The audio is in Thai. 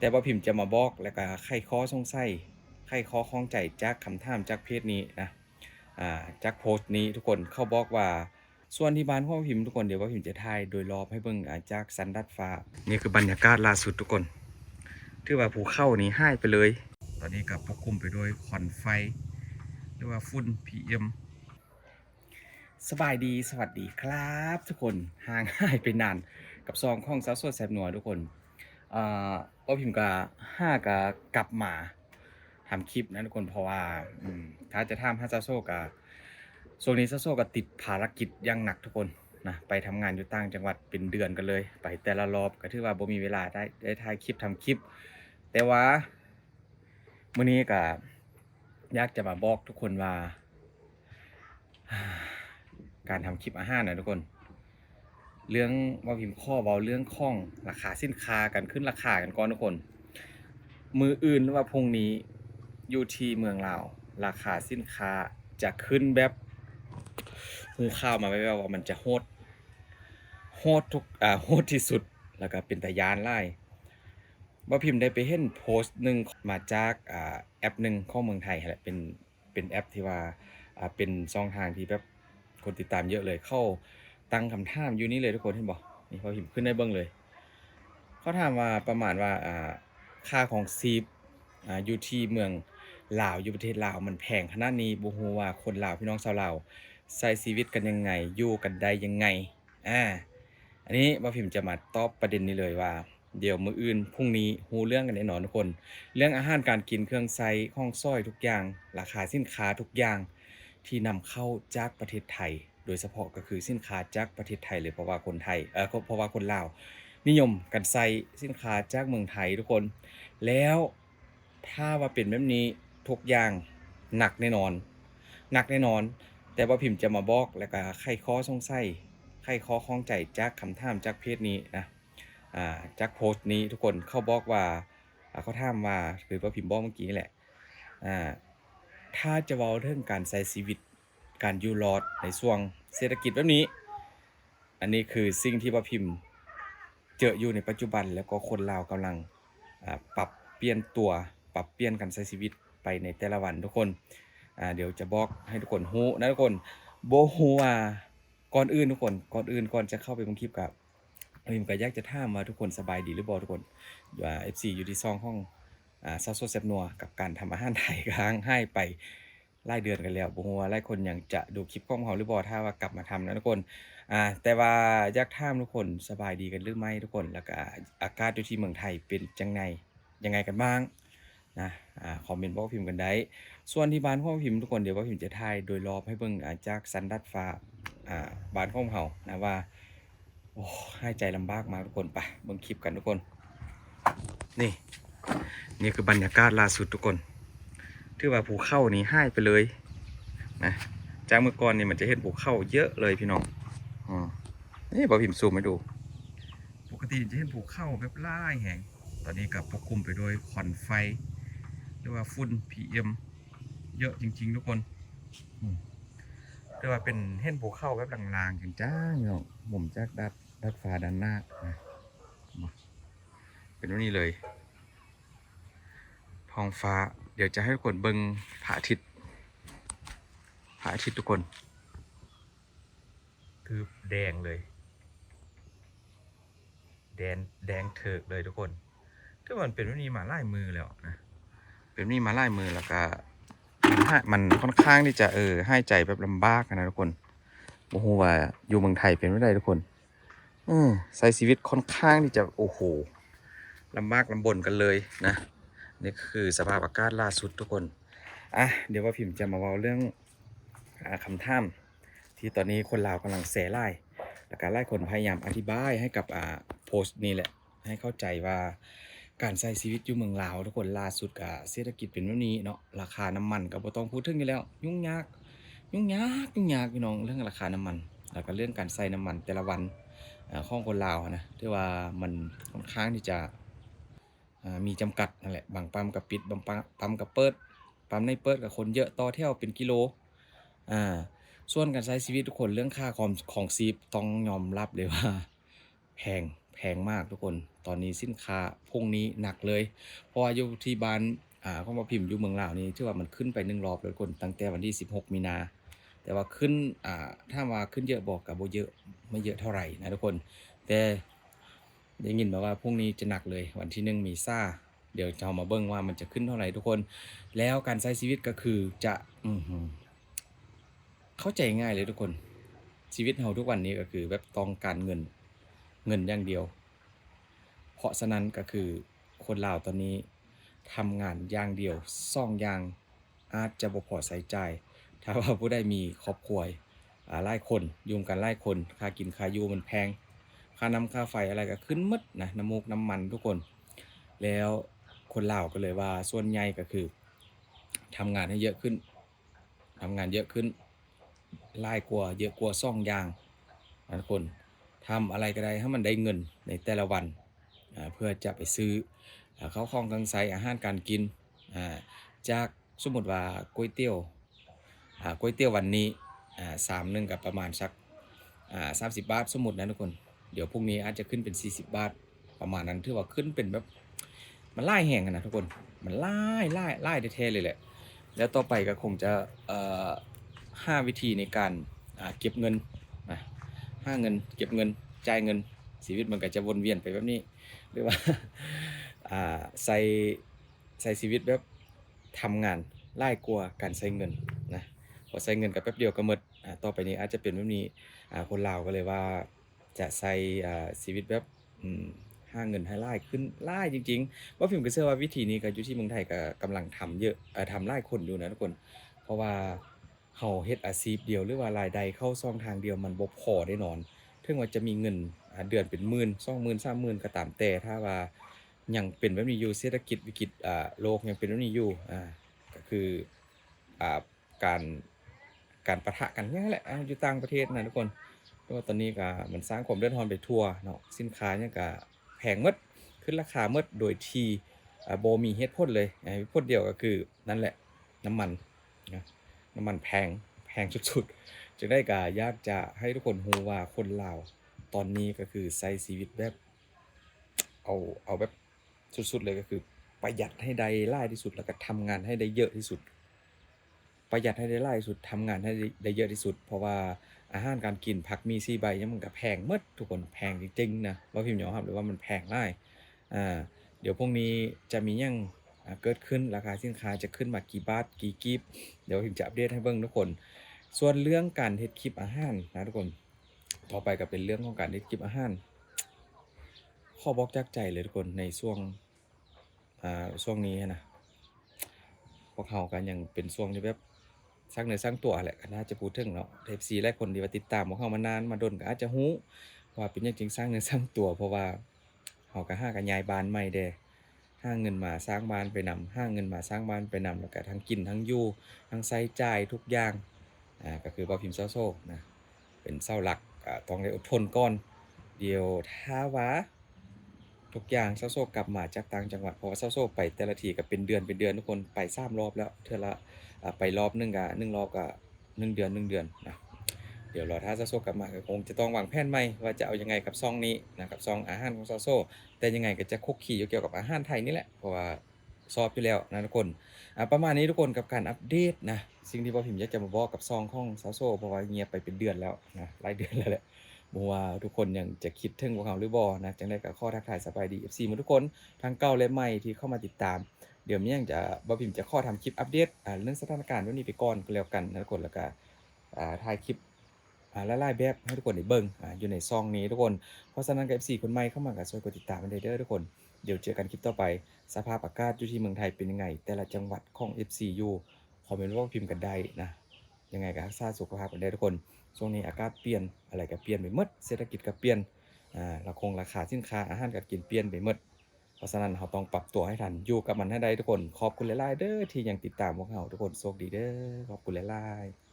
แต่ว่าพิมพ์จะมาบอกแล้วก็ไขข้อสงสัยไขข้อข้องใจจากคำถามจากเพจนี้นะจากโพสต์นี้ทุกคนเขาบอกว่าส่วนที่บ้านของพิมพ์ทุกคนเดี๋ยวว่าพิมพ์จะถ่ายโดยรอบให้เบิ่งจากสันดัดฟ้านี่คือบรรยากาศล่าสุดทุกคนที่ว่าภูเขานี้หายไปเลยตอนนี้กับปกคลุมไปด้วยควันไฟหรือว่าฝุ่น PM สบายดีสวัสดีครับทุกคนห่างหายไปนานกับซองข้องสาวสดแสบหนัวทุกคนอ่าก็พิมพ์กะกลับมาทำคลิปนะทุกคนเพราะว่าถ้าจะทำให้ซาวโซกะช่วงนี้ซาวโซกะติดภารกิจอย่างหนักทุกคนนะไปทำงานอยู่ต่างจังหวัดเป็นเดือนกันเลยไปแต่ละรอบก็ถือว่าบ่มีเวลาได้ถ่ายคลิปทำคลิปแต่ว่ามื้อนี้ก็อยากจะมาบอกทุกคนว่า การทำคลิปอาหารนะทุกคนเรื่องว่าพิมพ์ข้อเบาเรื่องข้องราคาสินค้ากันขึ้นราคากันก่อนทุกคนมืออื่นหรือว่าพรุ่งนี้อยู่ที่เมืองลาวราคาสินค้าจะขึ้นแบบหูข้าวมาไว้ว่ามันจะโหดทุกโหดที่สุดแล้วก็เป็นตะยานไล่ว่าพิมพ์ได้ไปเห็นโพสต์หนึ่งมาจากแอปหนึ่งของเมืองไทยแหละเป็นแอปที่ว่าเป็นช่องทางที่แบบคนติดตามเยอะเลยเข้าตั้งคำถามอยู่นี่เลยทุกคนเห็นบอกนี่พอพิมพ์ขึ้นได้เบิ้งเลยเขาถามว่าประมาณว่าค่าของซีฟอยู่ที่เมืองลาวอยู่ประเทศลาวมันแพงขนาดนี้บ่ฮู้ว่าคนลาวพี่น้องชาวลาวใช้ชีวิตกันยังไงอยู่กันได้ยังไงอันนี้ว่าพิมพ์จะมาตอบประเด็นนี้เลยว่าเดี๋ยวมื้ออื่นพรุ่งนี้ฮู้เรื่องกันแน่นอนทุกคนเรื่องอาหารการกินเครื่องใช้ของช้อยทุกอย่างราคาสินค้าทุกอย่างที่นำเข้าจากประเทศไทยโดยเฉพาะก็คือสินค้าจากประเทศไทยเลยเพราะว่าคนไทยเพราะว่าคนลาวนิยมกันใช้สินค้าจากเมืองไทยทุกคนแล้วถ้าว่าเป็นแบบนี้ทุกอย่างหนักแน่นอนหนักแน่นอนแต่ว่าพิมพ์จะมาบอกแล้วก็ไขข้อสงสัยไขข้อข้องใจจากคำถามจากเพจนี้นะจากโพสต์นี้ทุกคนเขาบอกว่าเขาถามว่าคือว่าพิมพ์บอกเมื่อกี้นี่แหละอ่าถ้าจะเว้าเรื่องการใช้ชีวิตการอยู่รอดในช่วงเศรษฐกิจแบบนี้อันนี้คือสิ่งที่ว่าพิมพ์เจออยู่ในปัจจุบันแล้วก็คนลาวกำลังปรับเปลี่ยนตัวปรับเปลี่ยนการใช้ชีวิตไปในแต่ละวันทุกคนเดี๋ยวจะบอกให้ทุกคนฮู้นะทุกคนโบฮู้ว่าก่อนอื่นทุกคนก่อนจะเข้าไปบนคลิปกับพิมก็อยากจะถามว่าทุกคนสบายดีหรือบ่ทุกคนFC อยู่ที่ซองห้องซาวโซแซ่บนัวกับการทำอาหารไทยค้างให้ไปหลายเดือนกันแล้วบ่ฮู้ว่าหลายคนยังจะดูคลิปของเราหรือบ่ถ้าว่ากลับมาทำนะทุกคนแต่ว่าอยากถามทุกคนสบายดีกันหรือไม่ทุกคนแล้วก็อากาศอยู่ที่เมืองไทยเป็นจังไงยังไงกันบ้างนะคอมเมนต์บอกพิมพ์กันได้ส่วนที่บ้านของพิมพ์ทุกคนเดี๋ยวว่าพิมพ์จะถ่ายโดยรอบให้เบิ่งจากสันดัดฟ้าบ้านของเรานะว่าโอ้หายใจลำบากมากทุกคนไปเบิ่งคลิปกันทุกคนนี่นี่คือบรรยากาศล่าสุดทุกคนที่ว่าภูเขานี้หายไปเลยนะจากเมื่อก่อนนี่มันจะเห็นภูเขาเยอะเลยพี่น้องนี่บอพิมพ์ซูมให้ดูปกติจะเห็นภูเขาแบบล่ายแห่งตอนนี้กับปกคลุมไปด้วยควันไฟหรือว่าฝุ่น PM เยอะจริงๆทุกคนเรียกว่าเป็นเห็นภูเขาแบบลางๆจ้างๆเนาะมุมจากด้านฟ้าด้านหน้านะเป็นแบบนี้เลยท้องฟ้าเดี๋ยวจะให้ทุกคนเบิ่งพระอาทิตย์ทุกคนคือแดงเลยแดงเถิกเลยทุกคนถ้ามันเป็นแบบนี้มาไล่มือแล้วนะเป็นแบบนี้มาไล่มือแล้วก็มันค่อนข้างที่จะให้ใจแบบลำบากนะทุกคนโอ้โหว่าอยู่เมืองไทยเป็นไม่ได้ทุกคนใช้ชีวิตค่อนข้างที่จะโอ้โหลำบากลำบนกันเลยนะนี่คือสภาพอากาศล่าสุดทุกคนเดี๋ยวว่าพิมพ์จะมาเล่าเรื่องคำถามที่ตอนนี้คนลาวกำลังแชร์ไล่และการไล่คนพยายามอธิบายให้กับโพสต์นี้แหละให้เข้าใจว่าการใช้ชีวิตอยู่เมืองลาวทุกคนล่าสุดกับเศรษฐกิจเป็นแบบนี้เนาะราคาน้ำมันก็บ่ต้องพูดถึงกันแล้วยุ่งยากพี่น้องเรื่องราคาน้ำมันแล้วก็เรื่องการใช้น้ำมันแต่ละวันของคนลาวนะที่ว่ามันค่อนข้างที่จะมีจำกัดนั่นแหละบางปั๊มกับปิดบางปั๊มกับเปิดปั๊มในเปิดกับคนเยอะต่อแถวเป็นกิโลอ่าส่วนการใช้ชีวิตทุกคนเรื่องค่าของซีฟต้องยอมรับเลยว่าแพง พงมากทุกคนตอนนี้สินค้าพวกนี้หนักเลยเพราะว่าอยู่ที่บ้านของพ่อพิมพ์อยู่เมืองลาวนี่ถือว่ามันขึ้นไป1รอบเลยทุกคนตั้งแต่วันที่16มีนาแต่ว่าขึ้นถ้าว่าขึ้นเยอะบอกกับโบเยอะไม่เยอะเท่าไหร่นะทุกคนแต่ได้ยินมาว่าพรุ่งนี้จะหนักเลยวันที่1มีซ่าเดี๋ยวจะเอามาเบิ่งว่ามันจะขึ้นเท่าไหร่ทุกคนแล้วการใช้ชีวิตก็คือจะเข้าใจง่ายเลยทุกคนชีวิตเราทุกวันนี้ก็คือแบบต้องการเงินอย่างเดียวเพราะฉะนั้นก็คือคนลาวตอนนี้ทำงานอย่างเดียวซ่องอย่างอาจจะบ่พอใช้จ่ายถ้าว่าผู้ใดมีครอบครัวหลายคนอยู่กันหลายคนค่ากินค่าอยู่มันแพงค่าน้ำค่าไฟอะไรก็ขึ้นหมดนะน้ำมูกน้ำมันทุกคนแล้วคนลาวก็เลยว่าส่วนใหญ่ก็คือทำงานให้เยอะขึ้นทำงานเยอะขึ้นหลายกว่าเยอะกว่าซ่องอย่างนะทุกคนทำอะไรก็ได้ให้มันได้เงินในแต่ละวันเพื่อจะไปซื้อเข้าวของเครื่องใช้อาหารการกินจากสมมติว่าก๋วยเตี๋ยววันนี้3 นึงกับประมาณสัก30 บาทสมมตินะทุกคนเดี๋ยวพรุ่งนี้อาจจะขึ้นเป็น40 บาทประมาณนั้นถือว่าขึ้นเป็นแบบมันไล่แห่งกันนะทุกคนมันไล่แท้ๆเลยแหละแล้วต่อไปก็คงจะห้าวิธีในการเก็บเงินห้าเงินเก็บเงินจ่ายเงินชีวิตมันก็จะวนเวียนไปแบบนี้หรือว่าใส่ชีวิตแบบทำงานไล่กลัวการใช้เงินนะพอใช้เงินกับแป๊บเดียวก็หมดต่อไปนี้อาจจะเป็นแบบนี้คนลาวก็เลยว่าจะใส่ชีวิตแบบหาเงินให้ไล่ขึ้นไล่จริงๆว่าผมก็เชื่อว่าวิธีนี้ก็อยู่ที่เมืองไทยก็กำลังทำเยอะทำไล่คนอยู่นะทุกคนเพราะว่าเขาเฮ็ดอาชีพเดียวหรือว่ารายได้เข้าช่องทางเดียวมันบ่พอแน่นอนถึงว่าจะมีเงินเดือนเป็นหมื่น20,000 30,000ก็ตามแต่ถ้าว่ายังเป็นแบบนี้อยู่เศรษฐกิจวิกฤตโลกยังเป็นแบบนี้อยู่ก็คืออ่าการปะทะกันนี่แหละอยู่ต่างประเทศนะทุกคนเพราะว่าตอนนี้ก็มันสร้างความเดือดร้อนไปทั่วเนาะสินค้าเนี่ยก็แพงหมดขึ้นราคาหมดโดยที่บ่มีเหตุผลเลยเหตุผลเดียวก็คือนั่นแหละน้ำมันนะน้ำมันแพงสุดๆจึงได้ก็อยากจะให้ทุกคนรู้ว่าคนลาวตอนนี้ก็คือใช้ชีวิตแบบเอาแบบสุดๆเลยก็คือประหยัดให้ได้หลายที่สุดแล้วก็ทำงานให้ได้เยอะที่สุดประหยัดให้ได้หลายที่สุดทำงานให้ได้เยอะที่สุดเพราะว่าอาหารการกินผักมี4 ใบเนี่ยมันก็แพงหมดทุกคนแพงจริงๆนะบ่พิมพ์ยอมรับเลยว่ามันแพงหลายอ่าเดี๋ยวพรุ่งนี้จะมีหยังเกิดขึ้นราคาสินค้าจะขึ้นมากี่บาทกี่กีบเดี๋ยวพิมพ์จะอัปเดตให้เบิ่งทุกคนส่วนเรื่องการเฮ็ดคลิปอาหารนะทุกคนต่อไปก็เป็นเรื่องของการเฮ็ดคลิปอาหารขอบอกจากใจเลยทุกคนในช่วงนี้นะพวกเรากันยังเป็นช่วงที่แบบสร้างเนื้อสร้างตัวแหละก็น่าจะพูดถึงเนาะ FC หลายคนที่ว่าติดตามพวกเรามานานมาดนก็อาจจะฮู้ว่าเป็นหยังจึงสร้างเนื้อสร้างตัวเพราะว่าเราก็หากันย้ายบ้านใหม่เด้หาเงินมาสร้างบ้านไปนำหาเงินมาสร้างบ้านไปนำแล้วก็ทั้งกินทั้งอยู่ทั้งใช้จ่ายทุกอย่างก็คือบ่พิมพ์เซาโซนะเป็นเสาหลักต้องได้อดทนก่อนเดี๋ยวถ้าว่าทุกอย่างเซาโซกลับมาจากต่างจังหวัดเพราะว่าเซาโซไปแต่ละทีก็เป็นเดือนทุกคนไป3 รอบแล้วเทื่อละไปรอบหนึงก็1 รอบก็1 เดือนนะเดี๋ยวรอถ้าเซาโซกลับมาก็คงจะต้องวางแผนใหม่ว่าจะเอายังไงกับซองนี้นะครับซองอาหารของเซาโซแต่ยังไงก็จะคุกคีอยู่เกี่ยวกับอาหารไทยนี่แหละเพราะว่าชอบอยู่แล้วนะทุกคนประมาณนี้ทุกคนกับการอัปเดตนะสิ่งที่บ่พิมพ์อยากจะมาบอกกับซองของเซาโซเพราะว่าเงียบไปเป็นเดือนแล้วนะหลายเดือนแล้วแหละ บ่ว่าทุกคนยังจะคิดถึงพวกเขาหรือบ่นะจังได๋ก็ขอทักทายสบายดี FC หมู่ทุกคนทั้งเก่าและใหม่ที่เข้ามาติดตามเดี๋ยวมีหยังจะบ่พิมพ์จะขอทำคลิปอัปเดตเรื่องสถานการณ์วันนี้ไปก่อนก็แล้วกันนะทุกคนแล้วก็ถ่ายคลิปหลายๆแบบให้ทุกคนได้เบิ่งอยู่ในซองนี้ทุกคนเพราะฉะนั้นก็ FC คนใหม่เข้ามาก็ช่วยกดติดตามกันได้เด้อทุกคนเดี๋ยวเจอกันคลิปต่อไปสภาพอากาศอยู่ที่เมืองไทยเป็นยังไงแต่ละจังหวัดของ FC อยู่คอมเมนต์ว่าพิมพ์กันได้นะยังไงก็รักษาสุขภาพกันได้ทุกคน ช่วงนี้อากาศเปลี่ยนอะไรก็เปลี่ยนไปหมดเศรษฐกิจก็เปลี่ยนราคาสินค้าอาหารการกินเปลี่ยนไปหมดเพราะฉะนั้นเราต้องปรับตัวให้ทันอยู่กับมันให้ได้ทุกคนขอบคุณหลายๆเด้อที่ยังติดตามพวกเราทุกคนโชคดีเด้อขอบคุณหลายๆ